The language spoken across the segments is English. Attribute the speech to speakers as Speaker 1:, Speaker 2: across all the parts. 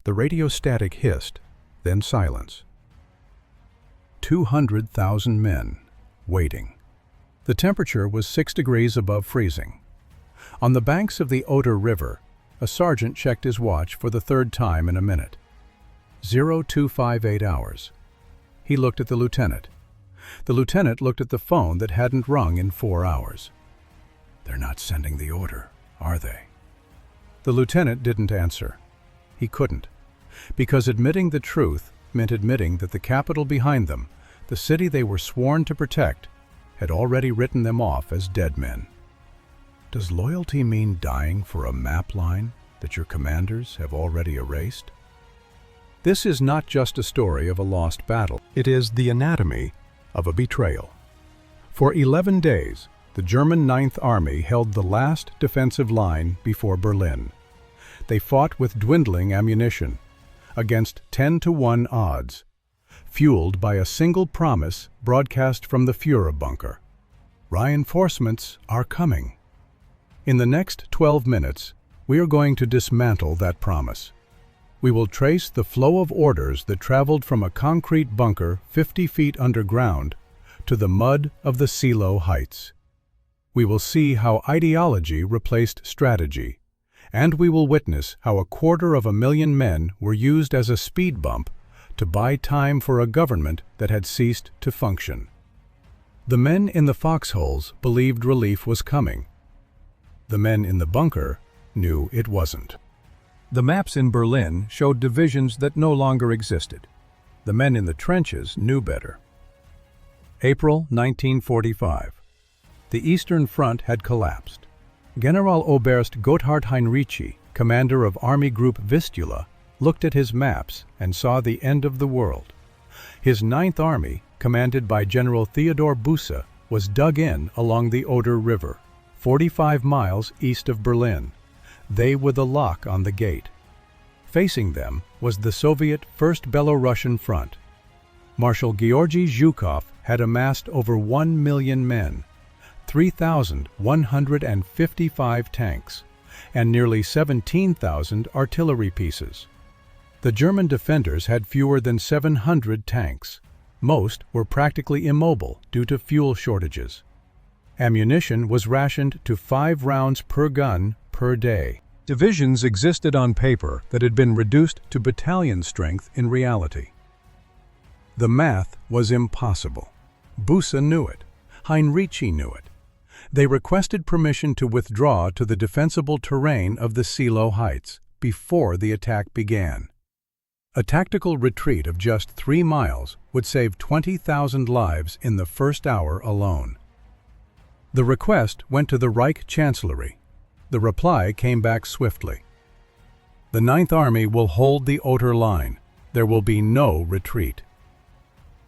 Speaker 1: The radio static hissed, then silence. 200,000 men, waiting. The temperature was 6 degrees above freezing. On the banks of the Oder River, a sergeant checked his watch for the third time in a minute. 0258 hours. He looked at the lieutenant. The lieutenant looked at the phone that hadn't rung in 4 hours. "They're not sending the order, are they?" The lieutenant didn't answer. He couldn't, because admitting the truth meant admitting that the capital behind them, the city they were sworn to protect, had already written them off as dead men. Does loyalty mean dying for a map line that your commanders have already erased? This is not just a story of a lost battle. It is the anatomy of a betrayal. For 11 days, the German Ninth Army held the last defensive line before Berlin. They fought with dwindling ammunition, against 10-to-1 odds, fueled by a single promise broadcast from the Führer bunker. Reinforcements are coming. In the next 12 minutes, we are going to dismantle that promise. We will trace the flow of orders that traveled from a concrete bunker 50 feet underground to the mud of the Seelow Heights. We will see how ideology replaced strategy, and we will witness how 250,000 men were used as a speed bump to buy time for a government that had ceased to function. The men in the foxholes believed relief was coming. The men in the bunker knew it wasn't. The maps in Berlin showed divisions that no longer existed. The men in the trenches knew better. April 1945. The Eastern Front had collapsed. Generaloberst Gotthard Heinrici, commander of Army Group Vistula, looked at his maps and saw the end of the world. His Ninth Army, commanded by General Theodor Busse, was dug in along the Oder River, 45 miles east of Berlin. They were the lock on the gate. Facing them was the Soviet First Belarusian Front. Marshal Georgy Zhukov had amassed over 1 million men, 3,155 tanks, and nearly 17,000 artillery pieces. The German defenders had fewer than 700 tanks. Most were practically immobile due to fuel shortages. Ammunition was rationed to 5 rounds per gun per day. Divisions existed on paper that had been reduced to battalion strength in reality. The math was impossible. Busse knew it. Heinrici knew it. They requested permission to withdraw to the defensible terrain of the Seelow Heights before the attack began. A tactical retreat of just 3 miles would save 20,000 lives in the first hour alone. The request went to the Reich Chancellery. The reply came back swiftly. The Ninth Army will hold the Oder line. There will be no retreat.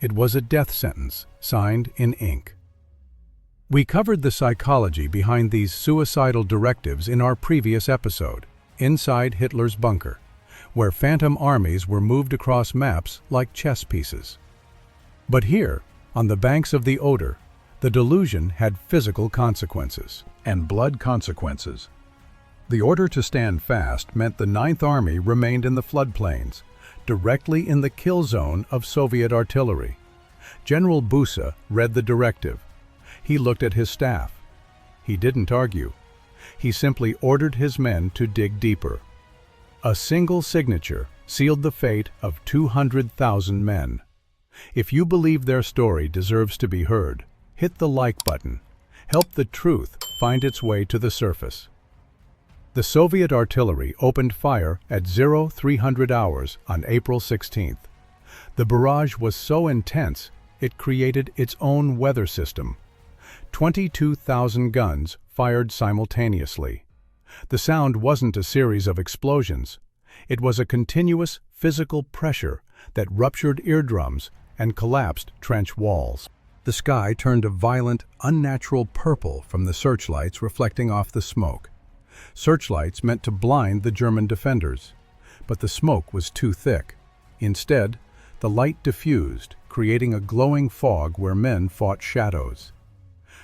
Speaker 1: It was a death sentence, signed in ink. We covered the psychology behind these suicidal directives in our previous episode, Inside Hitler's Bunker, where phantom armies were moved across maps like chess pieces. But here, on the banks of the Oder, the delusion had physical consequences, and blood consequences. The order to stand fast meant the Ninth Army remained in the floodplains, directly in the kill zone of Soviet artillery. General Busse read the directive. He looked at his staff. He didn't argue. He simply ordered his men to dig deeper. A single signature sealed the fate of 200,000 men. If you believe their story deserves to be heard, hit the like button. Help the truth find its way to the surface. The Soviet artillery opened fire at 0300 hours on April 16th. The barrage was so intense, it created its own weather system. 22,000 guns fired simultaneously. The sound wasn't a series of explosions. It was a continuous physical pressure that ruptured eardrums and collapsed trench walls. The sky turned a violent, unnatural purple from the searchlights reflecting off the smoke. Searchlights meant to blind the German defenders, but the smoke was too thick. Instead, the light diffused, creating a glowing fog where men fought shadows.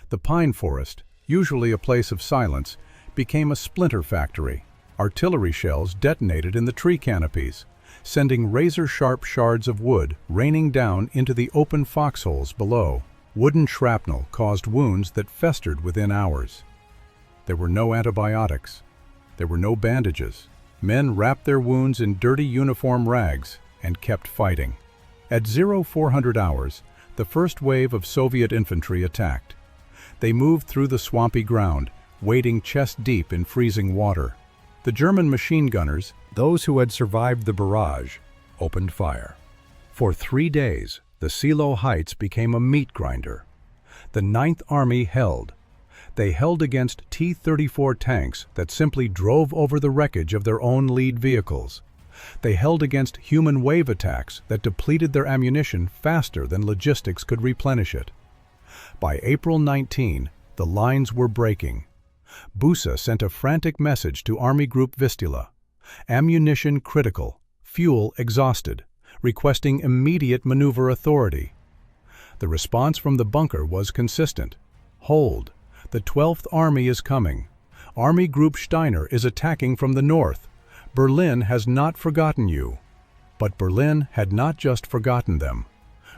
Speaker 1: The pine forest, usually a place of silence, became a splinter factory. Artillery shells detonated in the tree canopies. sending razor-sharp shards of wood raining down into the open foxholes below. Wooden shrapnel caused wounds that festered within hours. There were no antibiotics. There were no bandages. Men wrapped their wounds in dirty uniform rags and kept fighting. At 0400 hours, the first wave of Soviet infantry attacked. They moved through the swampy ground, wading chest-deep in freezing water. The German machine gunners, those who had survived the barrage, opened fire. For 3 days, the Seelow Heights became a meat grinder. The 9th Army held. They held against T-34 tanks that simply drove over the wreckage of their own lead vehicles. They held against human wave attacks that depleted their ammunition faster than logistics could replenish it. By April 19, the lines were breaking. Busse sent a frantic message to Army Group Vistula. Ammunition critical, fuel exhausted, requesting immediate maneuver authority. The response from the bunker was consistent. Hold. The 12th Army is coming. Army Group Steiner is attacking from the north. Berlin has not forgotten you. But Berlin had not just forgotten them.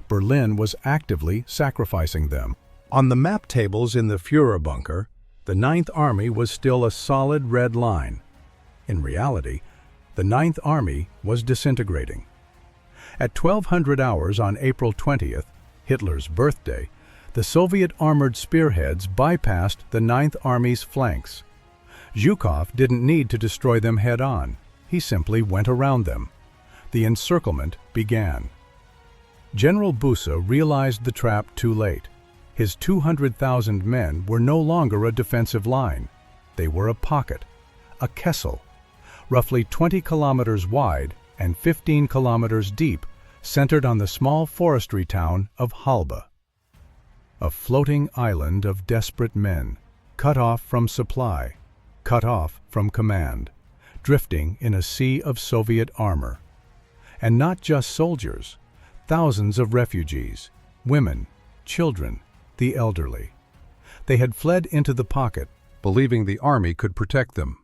Speaker 1: Berlin was actively sacrificing them. On the map tables in the Führer bunker, the 9th Army was still a solid red line. In reality, the 9th Army was disintegrating. At 1200 hours on April 20th, Hitler's birthday, the Soviet armored spearheads bypassed the 9th Army's flanks. Zhukov didn't need to destroy them head-on. He simply went around them. The encirclement began. General Busse realized the trap too late. His 200,000 men were no longer a defensive line. They were a pocket, a kessel, roughly 20 kilometers wide and 15 kilometers deep, centered on the small forestry town of Halbe. A floating island of desperate men, cut off from supply, cut off from command, drifting in a sea of Soviet armor. And not just soldiers, thousands of refugees, women, children, the elderly. They had fled into the pocket, believing the army could protect them.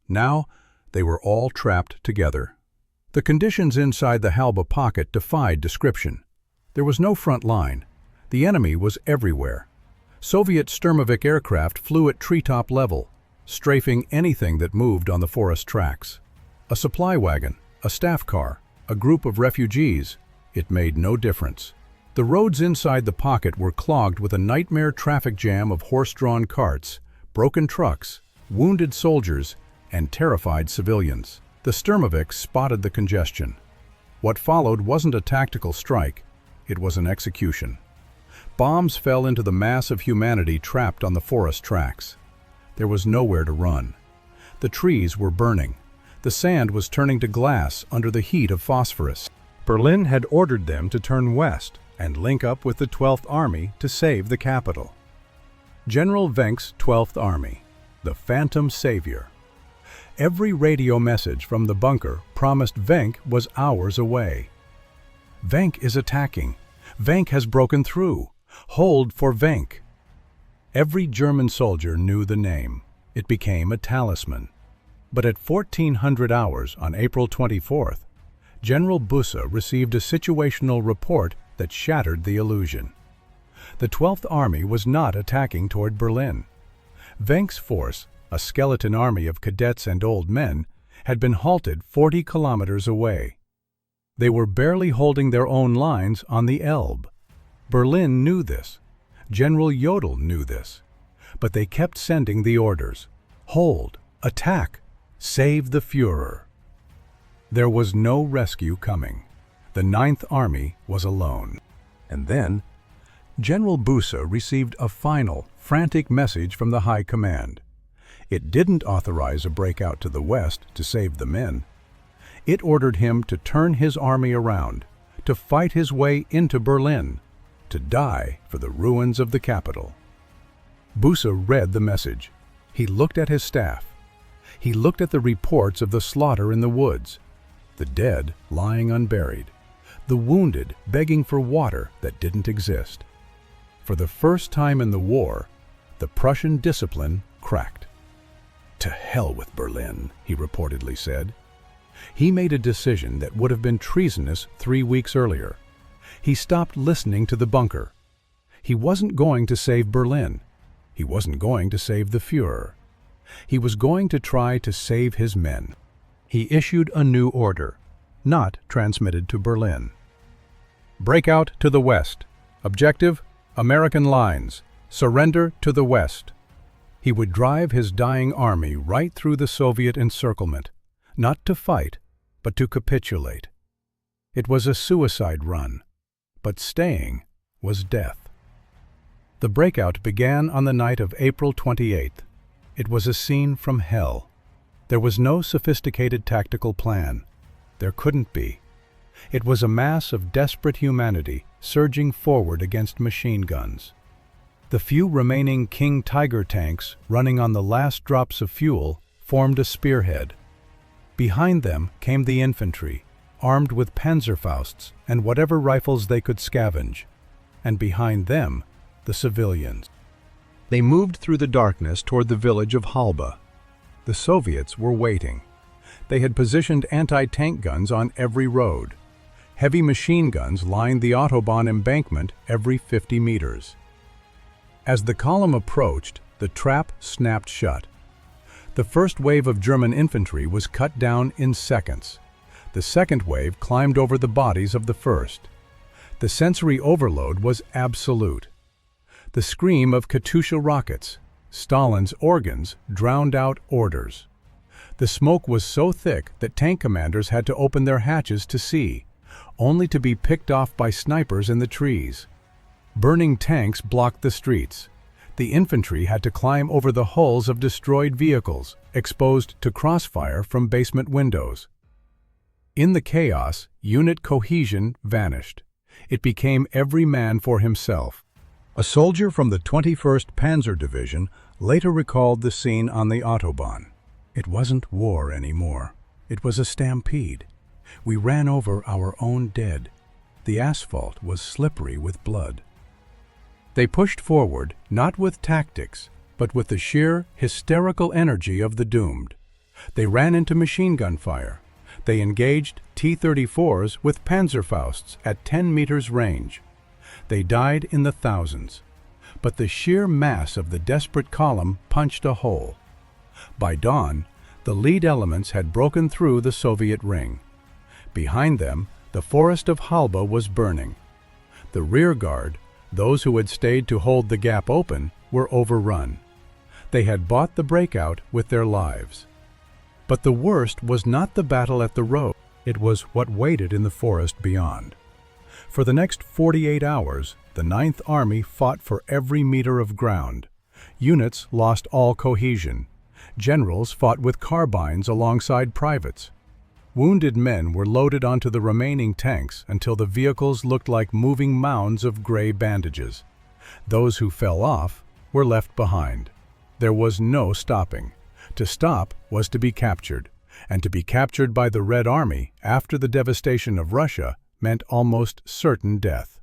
Speaker 1: Now, they were all trapped together. The conditions inside the Halbe Pocket defied description. There was no front line. The enemy was everywhere. Soviet Sturmovik aircraft flew at treetop level, strafing anything that moved on the forest tracks. A supply wagon, a staff car, a group of refugees, it made no difference. The roads inside the pocket were clogged with a nightmare traffic jam of horse-drawn carts, broken trucks, wounded soldiers, and terrified civilians. The Sturmoviks spotted the congestion. What followed wasn't a tactical strike, it was an execution. Bombs fell into the mass of humanity trapped on the forest tracks. There was nowhere to run. The trees were burning. The sand was turning to glass under the heat of phosphorus. Berlin had ordered them to turn west and link up with the 12th Army to save the capital. General Wenck's 12th Army, the phantom savior. Every radio message from the bunker promised Wenck was hours away. Wenck is attacking. Wenck has broken through. Hold for Wenck. Every German soldier knew the name. It became a talisman. But at 1400 hours on April 24th, General Busse received a situational report that shattered the illusion. The 12th Army was not attacking toward Berlin. Wenck's force, a skeleton army of cadets and old men, had been halted 40 kilometers away. They were barely holding their own lines on the Elbe. Berlin knew this. General Jodl knew this. But they kept sending the orders. Hold, attack, save the Führer. There was no rescue coming. The 9th Army was alone. And then, General Busse received a final, frantic message from the High Command. It didn't authorize a breakout to the west to save the men. It ordered him to turn his army around, to fight his way into Berlin, to die for the ruins of the capital. Busse read the message. He looked at his staff. He looked at the reports of the slaughter in the woods, the dead lying unburied, the wounded begging for water that didn't exist. For the first time in the war, the Prussian discipline cracked. "To hell with Berlin," he reportedly said. He made a decision that would have been treasonous 3 weeks earlier. He stopped listening to the bunker. He wasn't going to save Berlin. He wasn't going to save the Führer. He was going to try to save his men. He issued a new order, not transmitted to Berlin. Breakout to the west. Objective, American lines. Surrender to the west. He would drive his dying army right through the Soviet encirclement, not to fight, but to capitulate. It was a suicide run, but staying was death. The breakout began on the night of April 28th. It was a scene from hell. There was no sophisticated tactical plan. There couldn't be. It was a mass of desperate humanity surging forward against machine guns. The few remaining King Tiger tanks, running on the last drops of fuel, formed a spearhead. Behind them came the infantry, armed with Panzerfausts and whatever rifles they could scavenge. And behind them, the civilians. They moved through the darkness toward the village of Halbe. The Soviets were waiting. They had positioned anti-tank guns on every road. Heavy machine guns lined the Autobahn embankment every 50 meters. As the column approached, the trap snapped shut. The first wave of German infantry was cut down in seconds. The second wave climbed over the bodies of the first. The sensory overload was absolute. The scream of Katyusha rockets, Stalin's organs, drowned out orders. The smoke was so thick that tank commanders had to open their hatches to see, only to be picked off by snipers in the trees. Burning tanks blocked the streets. The infantry had to climb over the hulls of destroyed vehicles, exposed to crossfire from basement windows. In the chaos, unit cohesion vanished. It became every man for himself. A soldier from the 21st Panzer Division later recalled the scene on the Autobahn. It wasn't war anymore. It was a stampede. We ran over our own dead. The asphalt was slippery with blood. They pushed forward, not with tactics, but with the sheer, hysterical energy of the doomed. They ran into machine gun fire. They engaged T-34s with Panzerfausts at 10 meters range. They died in the thousands. But the sheer mass of the desperate column punched a hole. By dawn, the lead elements had broken through the Soviet ring. Behind them, the forest of Halbe was burning. The rear guard, those who had stayed to hold the gap open, were overrun. They had bought the breakout with their lives. But the worst was not the battle at the road. It was what waited in the forest beyond. For the next 48 hours, the 9th Army fought for every meter of ground. Units lost all cohesion. Generals fought with carbines alongside privates. Wounded men were loaded onto the remaining tanks until the vehicles looked like moving mounds of gray bandages. Those who fell off were left behind. There was no stopping. To stop was to be captured, and to be captured by the Red Army after the devastation of Russia meant almost certain death.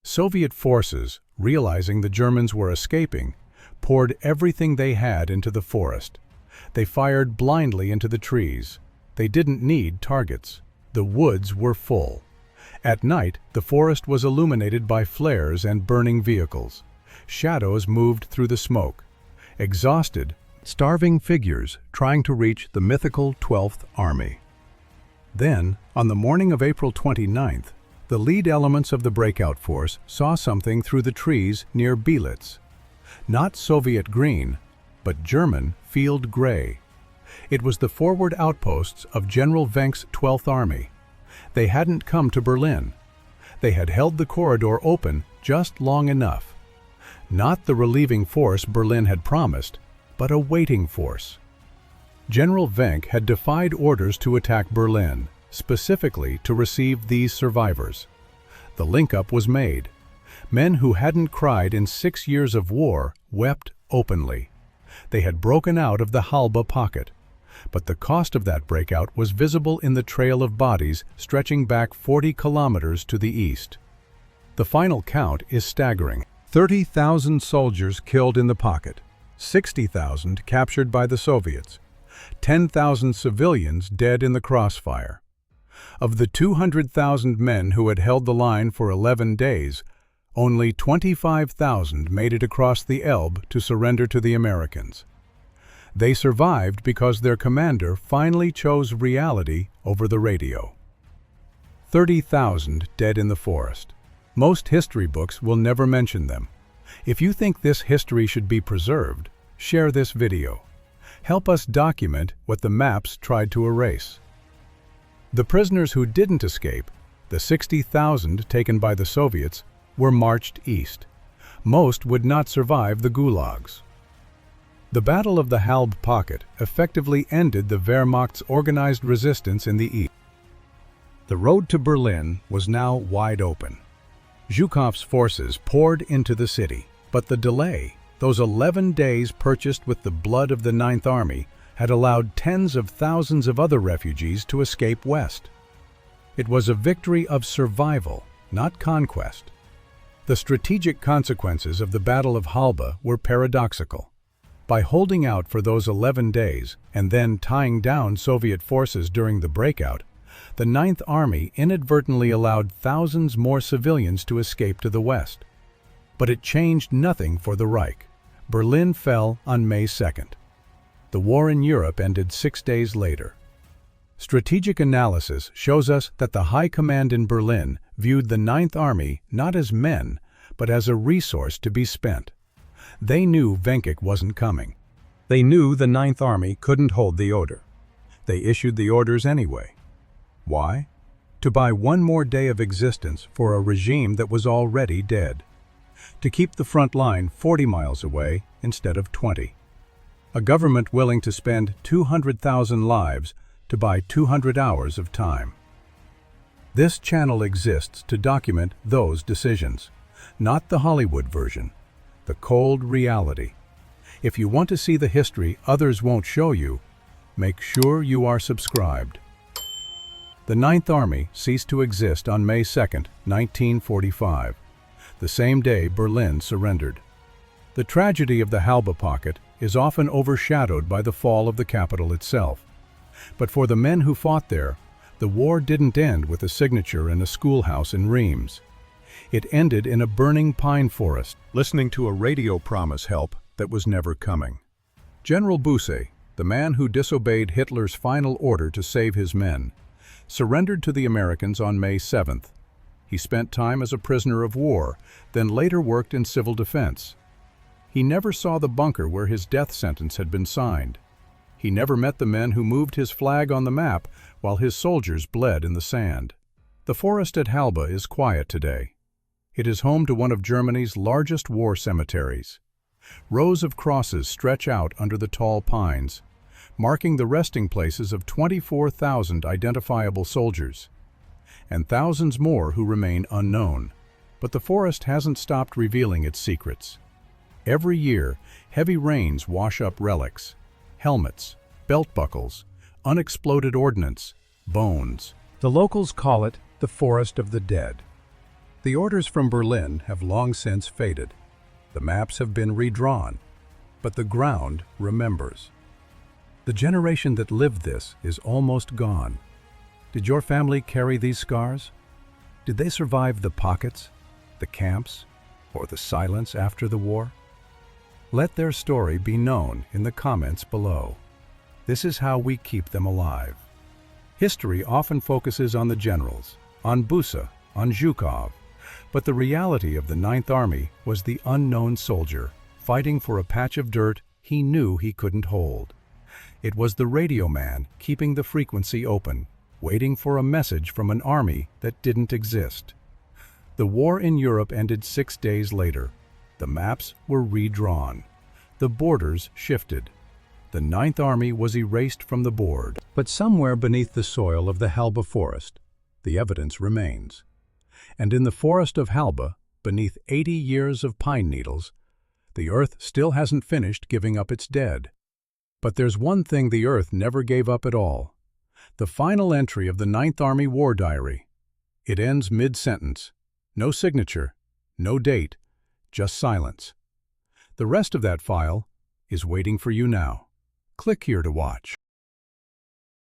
Speaker 1: Soviet forces, realizing the Germans were escaping, poured everything they had into the forest. They fired blindly into the trees. They didn't need targets. The woods were full. At night, the forest was illuminated by flares and burning vehicles. Shadows moved through the smoke. Exhausted, starving figures trying to reach the mythical 12th Army. Then, on the morning of April 29th, the lead elements of the breakout force saw something through the trees near Belitz. Not Soviet green, but German field gray. It was the forward outposts of General Wenck's 12th Army. They hadn't come to Berlin. They had held the corridor open just long enough. Not the relieving force Berlin had promised, but a waiting force. General Wenck had defied orders to attack Berlin, specifically to receive these survivors. The link-up was made. Men who hadn't cried in 6 years of war wept openly. They had broken out of the Halbe Pocket. But the cost of that breakout was visible in the trail of bodies stretching back 40 kilometers to the east. The final count is staggering. 30,000 soldiers killed in the pocket, 60,000 captured by the Soviets. 10,000 civilians dead in the crossfire. Of the 200,000 men who had held the line for 11 days, only 25,000 made it across the Elbe to surrender to the Americans. They survived because their commander finally chose reality over the radio. 30,000 dead in the forest. Most history books will never mention them. If you think this history should be preserved, share this video. Help us document what the maps tried to erase. The prisoners who didn't escape, the 60,000 taken by the Soviets, were marched east. Most would not survive the gulags. The Battle of the Halbe Pocket effectively ended the Wehrmacht's organized resistance in the east. The road to Berlin was now wide open. Zhukov's forces poured into the city, but the delay, those 11 days purchased with the blood of the Ninth Army, had allowed tens of thousands of other refugees to escape west. It was a victory of survival, not conquest. The strategic consequences of the Battle of Halbe were paradoxical. By holding out for those 11 days and then tying down Soviet forces during the breakout, the Ninth Army inadvertently allowed thousands more civilians to escape to the west. But it changed nothing for the Reich. Berlin fell on May 2nd. The war in Europe ended 6 days later. Strategic analysis shows us that the High Command in Berlin viewed the Ninth Army not as men, but as a resource to be spent. They knew Venkik wasn't coming. They knew the Ninth Army couldn't hold the order. They issued the orders anyway. Why? To buy one more day of existence for a regime that was already dead. To keep the front line 40 miles away instead of 20. A government willing to spend 200,000 lives to buy 200 hours of time. This channel exists to document those decisions, not the Hollywood version, the cold reality. If you want to see the history others won't show you, make sure you are subscribed. The Ninth Army ceased to exist on May 2, 1945, the same day Berlin surrendered. The tragedy of the Halbe Pocket is often overshadowed by the fall of the capital itself. But for the men who fought there, the war didn't end with a signature in a schoolhouse in Reims. It ended in a burning pine forest, listening to a radio promise help that was never coming. General Busse, the man who disobeyed Hitler's final order to save his men, surrendered to the Americans on May 7th. He spent time as a prisoner of war, then later worked in civil defense. He never saw the bunker where his death sentence had been signed. He never met the men who moved his flag on the map while his soldiers bled in the sand. The forest at Halbe is quiet today. It is home to one of Germany's largest war cemeteries. Rows of crosses stretch out under the tall pines, marking the resting places of 24,000 identifiable soldiers, and thousands more who remain unknown. But the forest hasn't stopped revealing its secrets. Every year, heavy rains wash up relics, helmets, belt buckles, unexploded ordnance, bones. The locals call it the Forest of the Dead. The orders from Berlin have long since faded. The maps have been redrawn, but the ground remembers. The generation that lived this is almost gone. Did your family carry these scars? Did they survive the pockets, the camps, or the silence after the war? Let their story be known in the comments below. This is how we keep them alive. History often focuses on the generals, on Busse, on Zhukov, but the reality of the Ninth Army was the unknown soldier fighting for a patch of dirt he knew he couldn't hold. It was the radio man keeping the frequency open, waiting for a message from an army that didn't exist. The war in Europe ended 6 days later. The maps were redrawn. The borders shifted. The Ninth Army was erased from the board. But somewhere beneath the soil of the Halbe forest, the evidence remains. And in the forest of Halbe, beneath 80 years of pine needles, the earth still hasn't finished giving up its dead. But there's one thing the earth never gave up at all. The final entry of the Ninth Army War Diary. It ends mid-sentence. No signature, no date, just silence. The rest of that file is waiting for you now. Click here to watch.